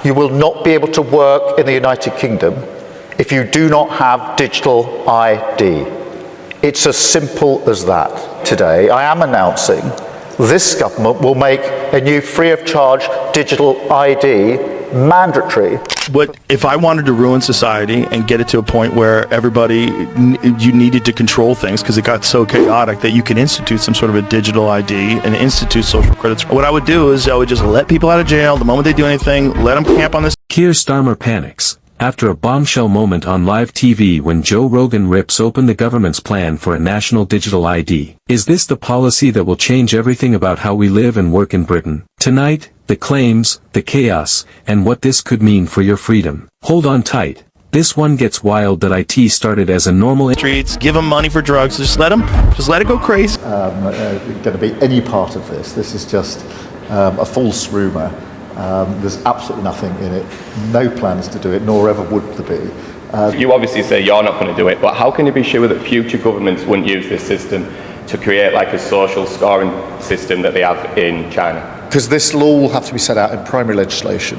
you will not be able to work in the United Kingdom if you do not have digital ID. It's as simple as that. Today, I am announcing this government will make a new free of charge digital ID mandatory. But if I wanted to ruin society and get it to a point where everybody, you needed to control things because it got so chaotic that you could institute some sort of a digital ID and institute social credits, what I would do is I would just let people out of jail the moment they do anything, let them camp on this. Keir Starmer panics after a bombshell moment on live TV when Joe Rogan rips open the government's plan for a national digital ID. Is this the policy that will change everything about how we live and work in Britain? Tonight, the claims, the chaos, and what this could mean for your freedom. Hold on tight. This one gets wild. That IT started as a normal streets, give them money for drugs, just let it go crazy. Going to be any part of this. This is just a false rumour. There's absolutely nothing in it, no plans to do it, nor ever would there be. You obviously say you're not going to do it, but how can you be sure that future governments wouldn't use this system to create like a social scoring system that they have in China? Because this law will have to be set out in primary legislation.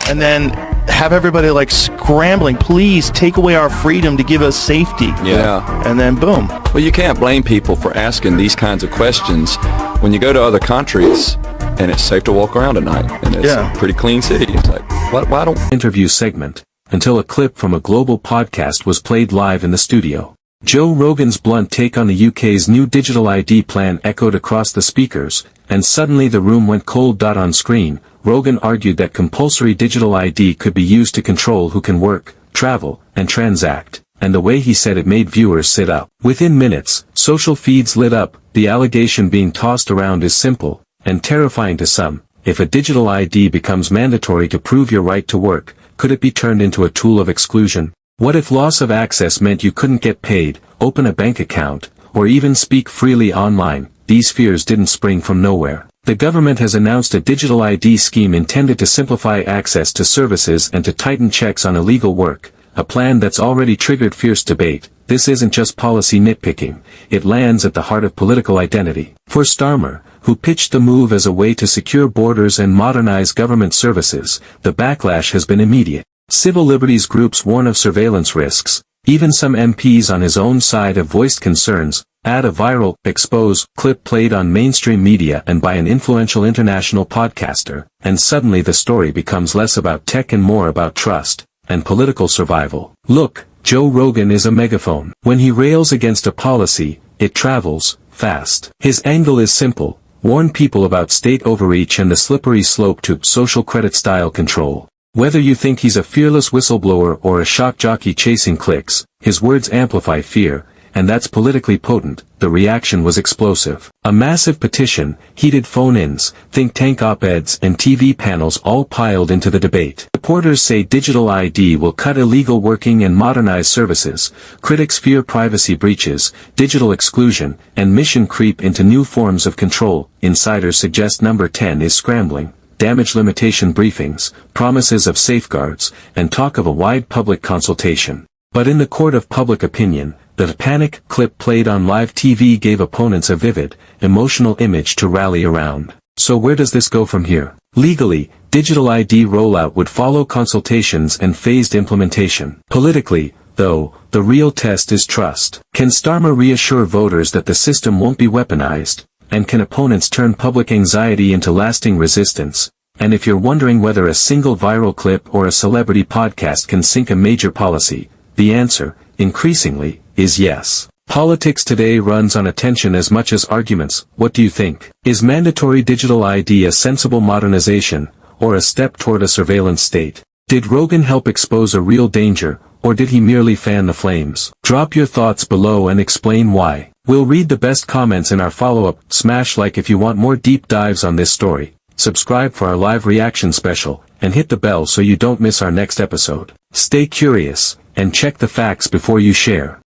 And then have everybody like scrambling, please take away our freedom to give us safety. Yeah. And then boom. Well, you can't blame people for asking these kinds of questions when you go to other countries and it's safe to walk around at night and it's a pretty clean city. It's like, why don't... Interview segment, until a clip from a global podcast was played live in the studio. Joe Rogan's blunt take on the UK's new digital ID plan echoed across the speakers, and suddenly the room went cold. On screen, Rogan argued that compulsory digital ID could be used to control who can work, travel, and transact, and the way he said it made viewers sit up. Within minutes, social feeds lit up. The allegation being tossed around is simple and terrifying to some. If a digital ID becomes mandatory to prove your right to work, could it be turned into a tool of exclusion? What if loss of access meant you couldn't get paid, open a bank account, or even speak freely online? These fears didn't spring from nowhere. The government has announced a digital ID scheme intended to simplify access to services and to tighten checks on illegal work, a plan that's already triggered fierce debate. This isn't just policy nitpicking, it lands at the heart of political identity. For Starmer, who pitched the move as a way to secure borders and modernize government services, the backlash has been immediate. Civil liberties groups warn of surveillance risks. Even some MPs on his own side have voiced concerns. Add a viral, expose clip played on mainstream media and by an influential international podcaster, and suddenly the story becomes less about tech and more about trust and political survival. Look, Joe Rogan is a megaphone. When he rails against a policy, it travels fast. His angle is simple: warn people about state overreach and the slippery slope to social credit-style control. Whether you think he's a fearless whistleblower or a shock jockey chasing clicks, his words amplify fear, and that's politically potent. The reaction was explosive. A massive petition, heated phone-ins, think tank op-eds, and TV panels all piled into the debate. Supporters say digital ID will cut illegal working and modernize services. Critics fear privacy breaches, digital exclusion, and mission creep into new forms of control. Insiders suggest number 10 is scrambling. Damage limitation briefings, promises of safeguards, and talk of a wide public consultation. But in the court of public opinion, the PANICS clip played on live TV gave opponents a vivid, emotional image to rally around. So where does this go from here? Legally, digital ID rollout would follow consultations and phased implementation. Politically, though, the real test is trust. Can Starmer reassure voters that the system won't be weaponized? And can opponents turn public anxiety into lasting resistance? And if you're wondering whether a single viral clip or a celebrity podcast can sink a major policy, the answer, increasingly, is yes. Politics today runs on attention as much as arguments. What do you think? Is mandatory digital ID a sensible modernization, or a step toward a surveillance state? Did Rogan help expose a real danger, or did he merely fan the flames? Drop your thoughts below and explain why. We'll read the best comments in our follow-up. Smash like if you want more deep dives on this story. Subscribe for our live reaction special, and hit the bell so you don't miss our next episode. Stay curious, and check the facts before you share.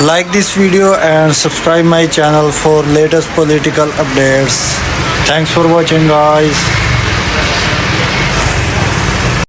Like this video and subscribe my channel for latest political updates. Thanks for watching, guys.